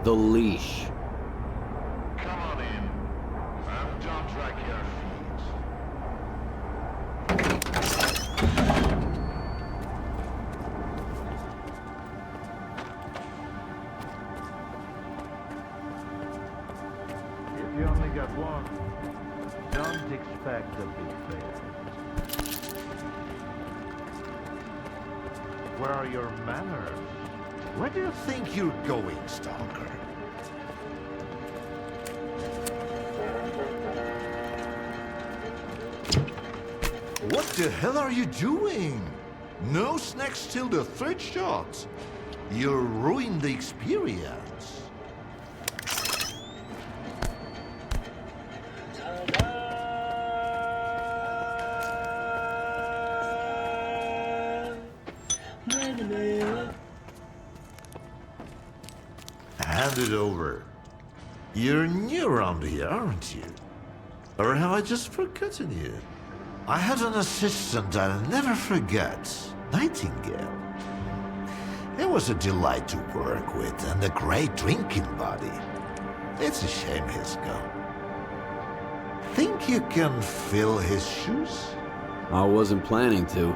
The leash. Come on in, and don't drag your feet. If you only got one, don't expect a big fair. Where are your manners? Where do you think you're going, Stalker? What the hell are you doing? No snacks till the third shot. You'll ruin the experience. Hand it over. You're new around here, aren't you? Or have I just forgotten you? I had an assistant I'll never forget, Nightingale. It was a delight to work with and a great drinking buddy. It's a shame he's gone. Think you can fill his shoes? I wasn't planning to.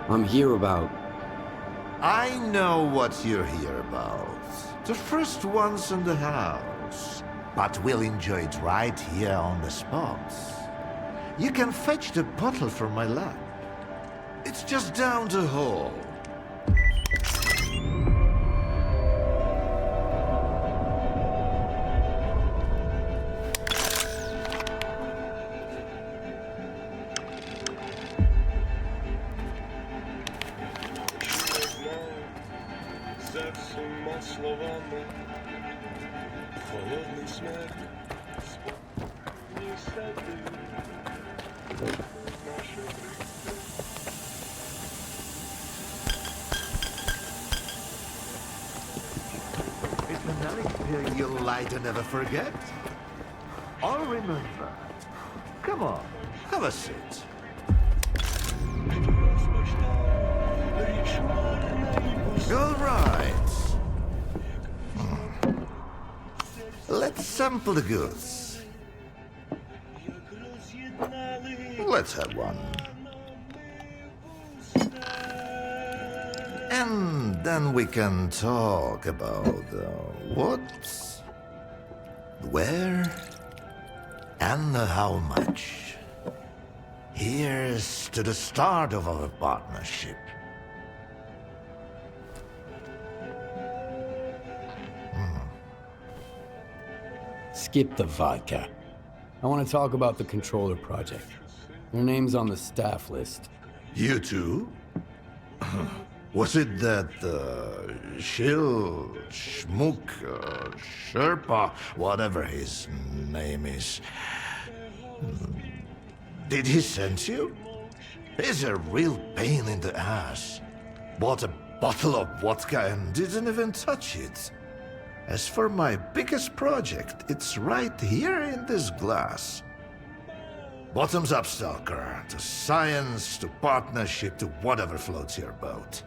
I'm here about... I know what you're here about. The first ones in the house. But we'll enjoy it right here on the spot. You can fetch the bottle from my lab. It's just down the hall. It's an experience you'll light and never forget. I'll remember. Come on, have a seat. All right. Let's sample the goods. Let's have one. And then we can talk about what, where, and how much. Here's to the start of our partnership. Skip the vodka. I want to talk about the controller project. Your name's on the staff list. You too? Was it that Shill, Schmook, Sherpa, whatever his name is? Did he send you? He's a real pain in the ass. Bought a bottle of vodka and didn't even touch it. As for my biggest project, it's right here in this glass. Bottoms up, Stalker. To science, to partnership, to whatever floats your boat.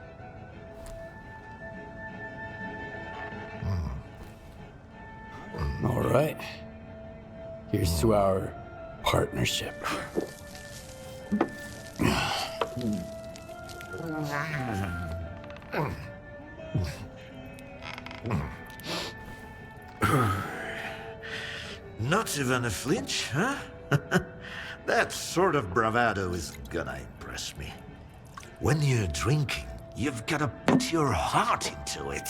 All right. Here's to our partnership. Not even a flinch, huh? That sort of bravado is gonna impress me. When you're drinking, you've gotta put your heart into it.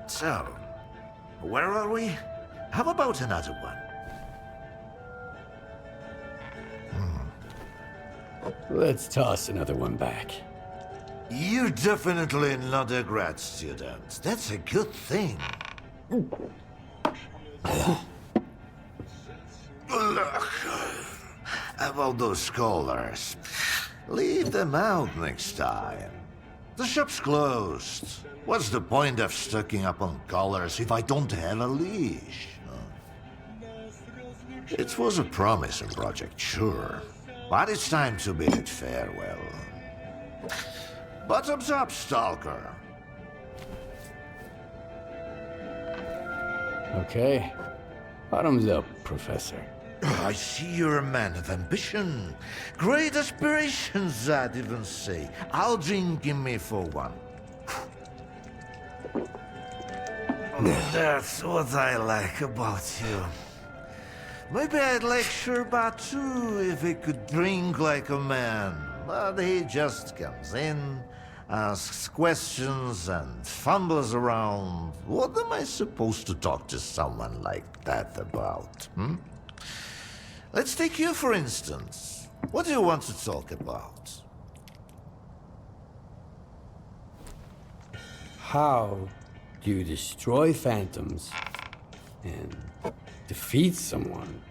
So, where are we? How about another one? Let's toss another one back. You're definitely not a grad student. That's a good thing. Look, about those scholars. Leave them out next time. The shop's closed. What's the point of stocking up on collars if I don't have a leash? It was a promising project, sure. But it's time to bid it farewell. Bottoms up, Stalker. Okay. Bottoms up, Professor. I see you're a man of ambition. Great aspirations, I'd even say. I'll drink in me for one. That's what I like about you. Maybe I'd like Sherba too if he could drink like a man. But he just comes in, asks questions, and fumbles around. What am I supposed to talk to someone like that about, hmm? Let's take you, for instance. What do you want to talk about? How do you destroy phantoms and defeat someone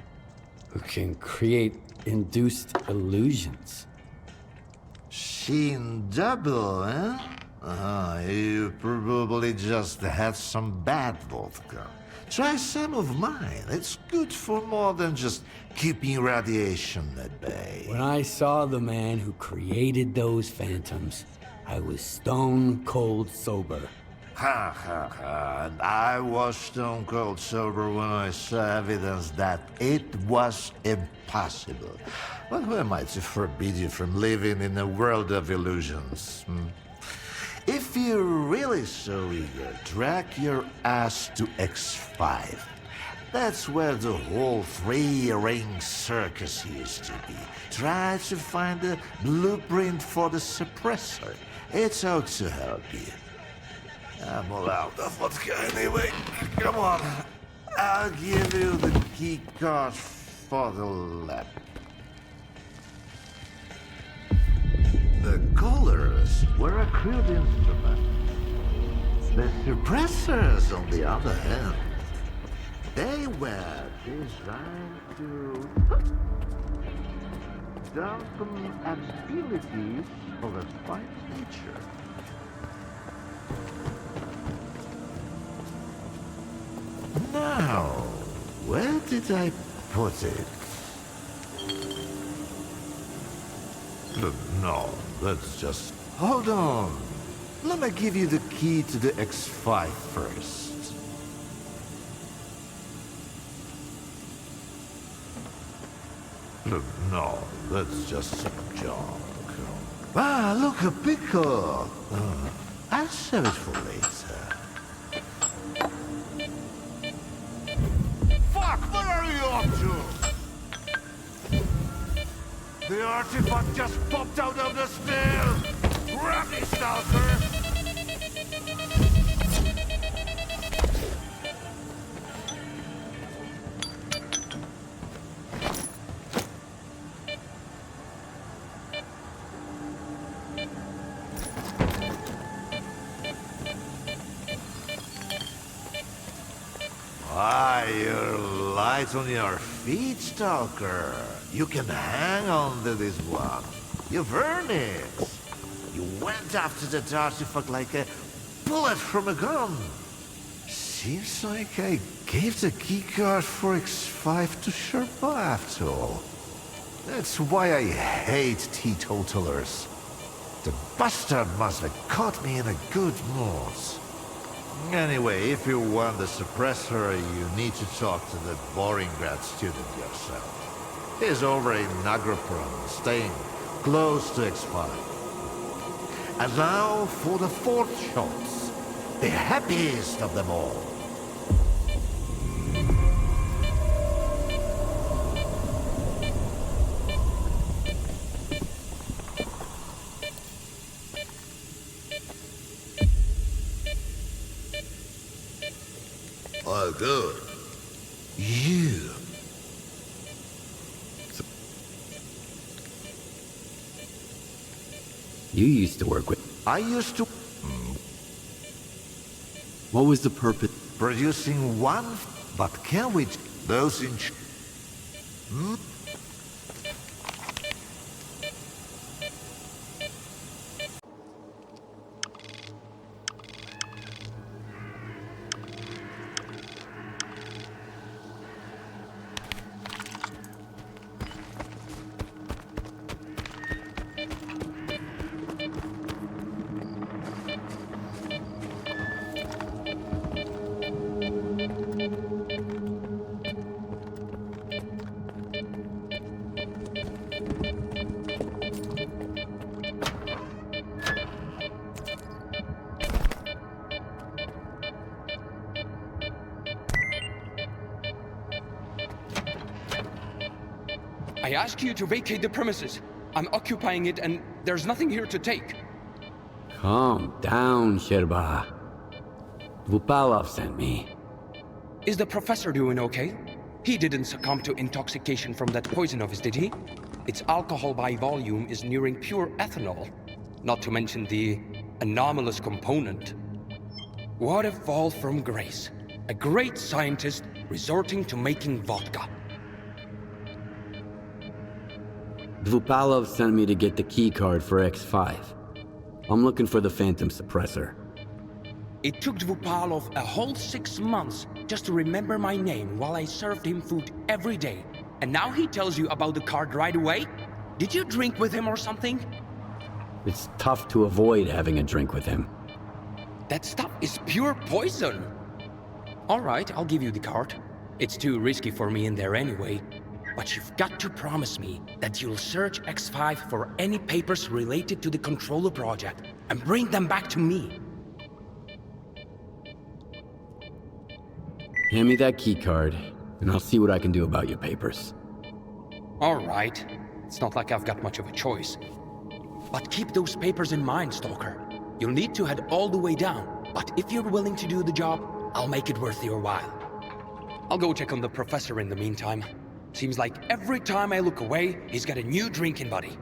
who can create induced illusions? Seen double, eh? You probably just had some bad vodka. Try some of mine. It's good for more than just keeping radiation at bay. When I saw the man who created those phantoms, I was stone cold sober. Ha ha ha. And I was stone cold sober when I saw evidence that it was impossible. But who am I to forbid you from living in a world of illusions? If you're really so eager, drag your ass to X5. That's where the whole three-ring circus used to be. Try to find a blueprint for the suppressor. It's out to help you. I'm all out of vodka anyway. Come on. I'll give you the key card for the lab. The colors were a crude instrument. The suppressors, on the other hand, they were designed to dampen abilities of a fine nature. Now, where did I put it? No, let's just... Hold on. Let me give you the key to the X5 first. No, that's just some junk. Ah, look, a pickle. I'll save it for later. Fuck, what are you up to? The artifact just popped out of the stairs! Grab me, Stalker! Ah, you're light on your feet, Stalker. You can hang on to this one. You've earned it. You went after that artifact like a bullet from a gun. Seems like I gave the keycard for X5 to Sherpa after all. That's why I hate teetotalers. The bastard must have caught me in a good mood. Anyway, if you want the suppressor, you need to talk to the boring grad student yourself. He's over in Agropron, staying close to X5. And now for the fourth shots, the happiest of them all. Oh, good. You. You used to work with... I used to... What was the purpose? Producing one, but can we... Those in... I ask you to vacate the premises. I'm occupying it and there's nothing here to take. Calm down, Sherba. Vupalov sent me. Is the professor doing okay? He didn't succumb to intoxication from that poison of his, did he? Its alcohol by volume is nearing pure ethanol. Not to mention the anomalous component. What a fall from grace. A great scientist resorting to making vodka. Dvupalov sent me to get the key card for X5. I'm looking for the phantom suppressor. It took Dvupalov a whole 6 months just to remember my name while I served him food every day. And now he tells you about the card right away? Did you drink with him or something? It's tough to avoid having a drink with him. That stuff is pure poison. All right, I'll give you the card. It's too risky for me in there anyway. But you've got to promise me that you'll search X5 for any papers related to the controller project and bring them back to me. Hand me that key card, and I'll see what I can do about your papers. All right. It's not like I've got much of a choice. But keep those papers in mind, Stalker. You'll need to head all the way down, but if you're willing to do the job, I'll make it worth your while. I'll go check on the professor in the meantime. Seems like every time I look away, he's got a new drinking buddy.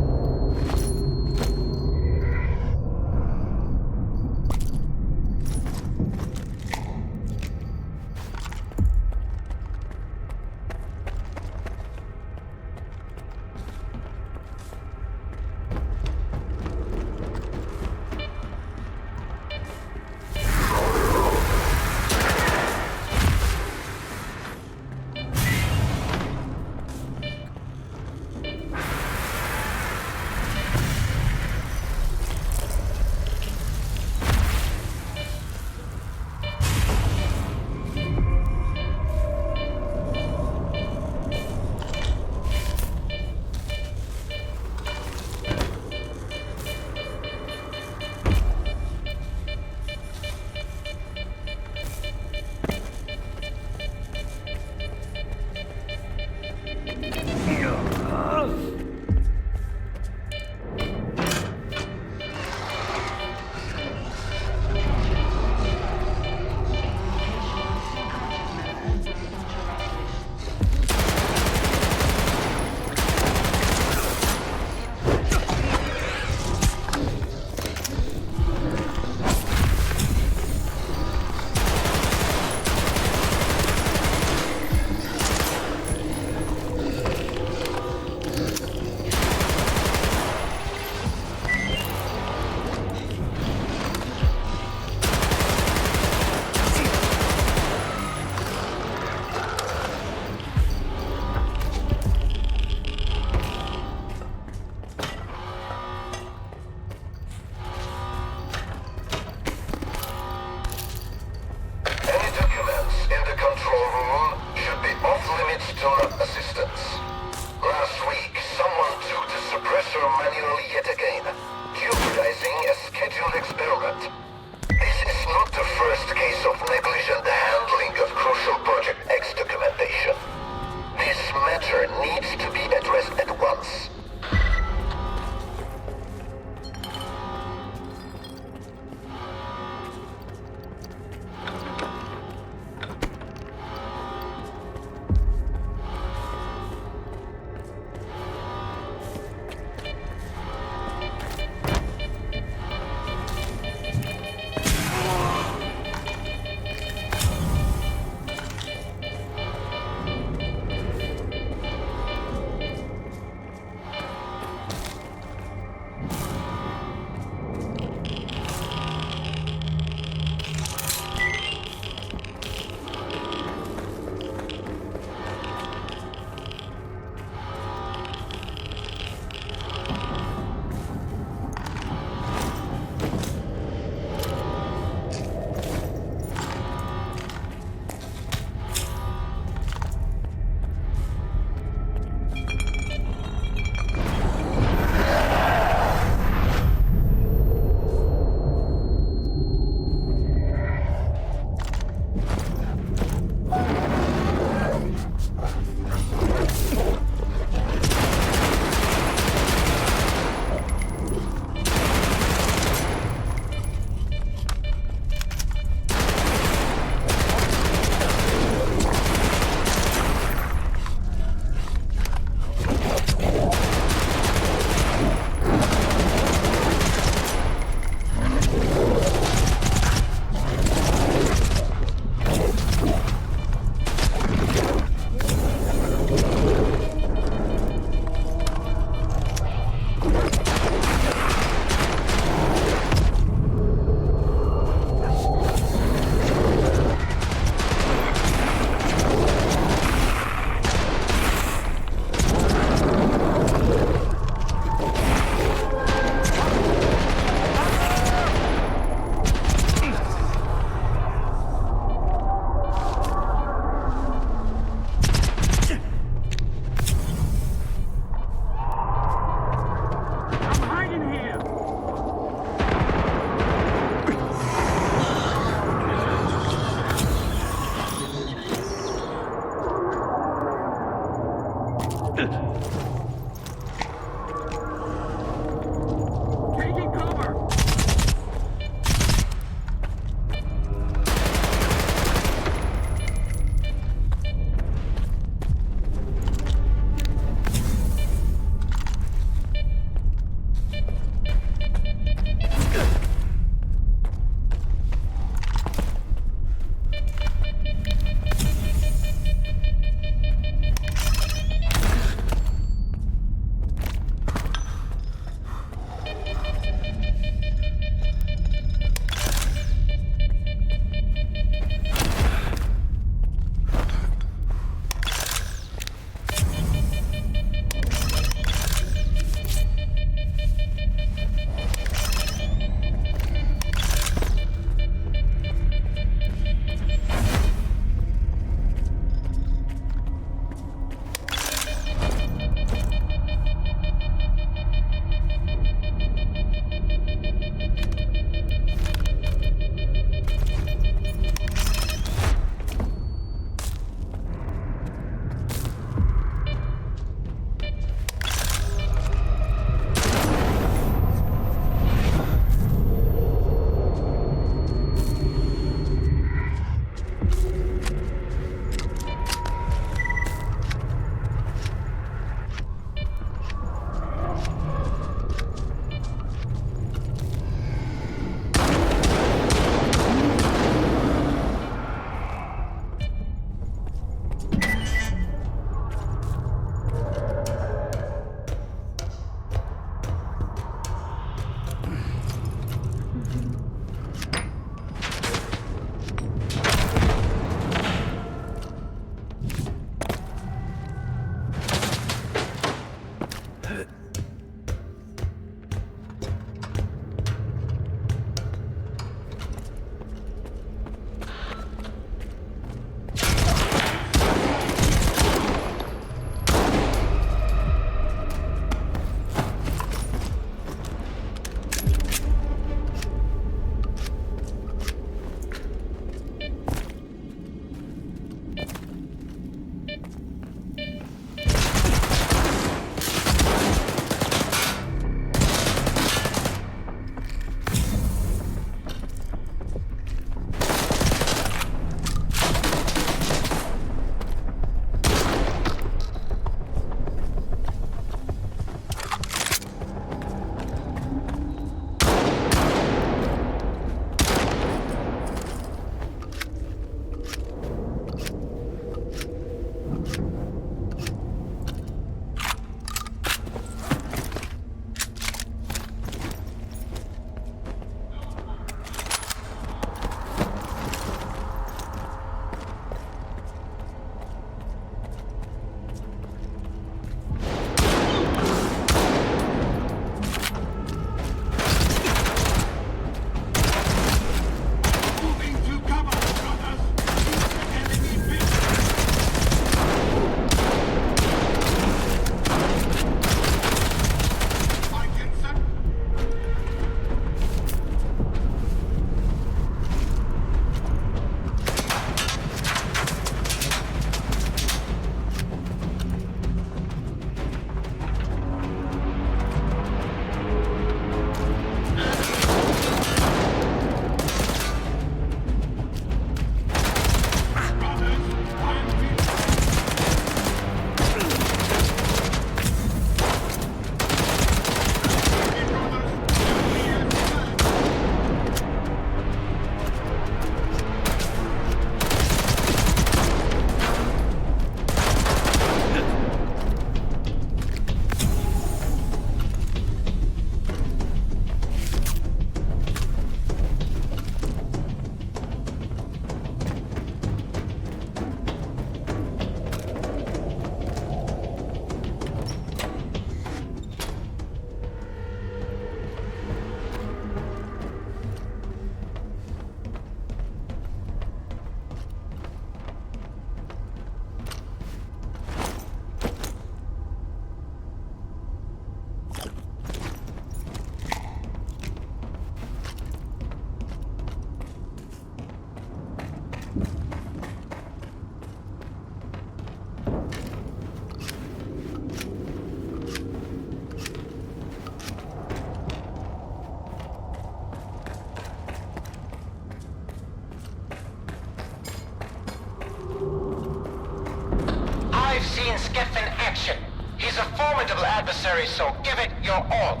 formidable adversary, so give it your all.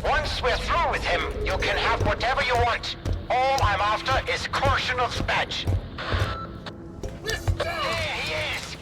Once we're through with him, you can have whatever you want. All I'm after is Korshunov's badge. There he is!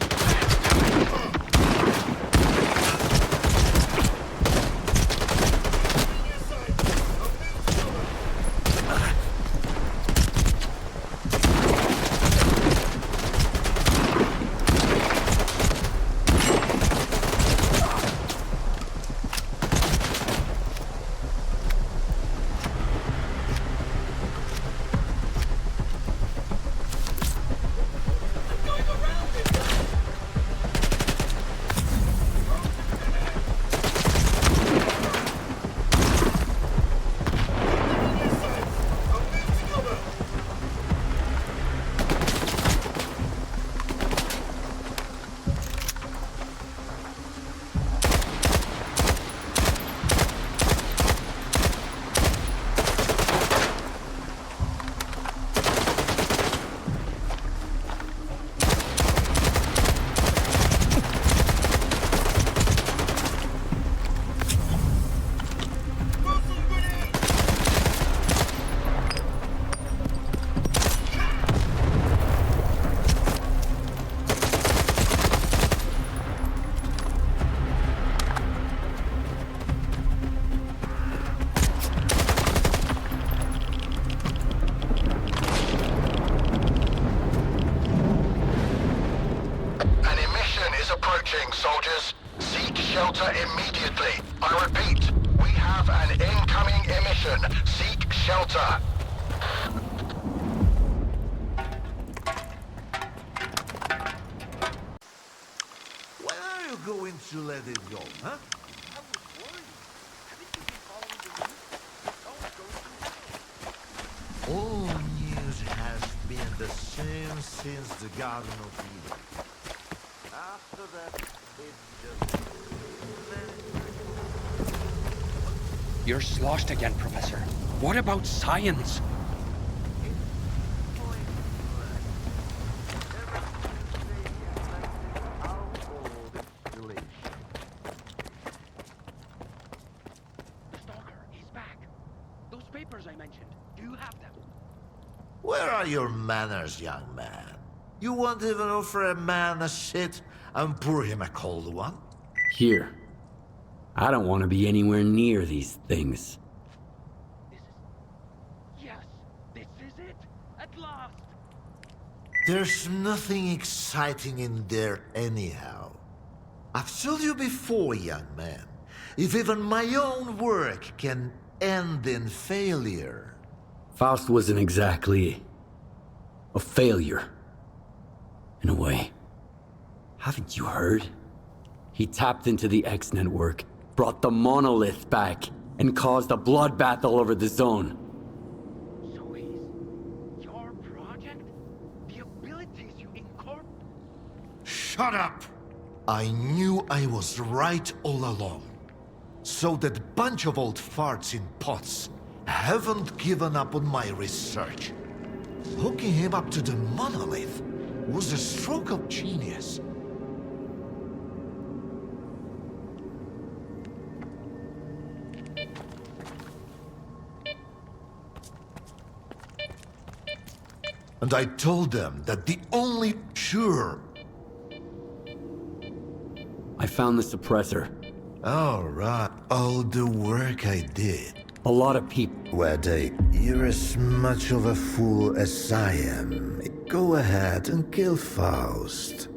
shelter immediately. I repeat, we have an incoming emission. Seek shelter. When are you going to let it go, huh? All news has been the same since the Garden of Eden. After that, it's just... You're sloshed again, Professor. What about science? The Stalker, he's back. Those papers I mentioned, do you have them? Where are your manners, young man? You won't even offer a man a shit and pour him a cold one? Here. I don't want to be anywhere near these things. Yes, this is it. At last. There's nothing exciting in there anyhow. I've told you before, young man, if even my own work can end in failure... Faust wasn't exactly... a failure. In a way. Haven't you heard? He tapped into the X network, brought the monolith back, and caused a bloodbath all over the zone. So he's your project? The abilities you incorporate? Shut up! I knew I was right all along. So that bunch of old farts in pots haven't given up on my research. Hooking him up to the monolith was a stroke of genius. And I told them that the only sure... I found the suppressor. All right, all the work I did. A lot of people... Wade, you're as much of a fool as I am. Go ahead and kill Faust.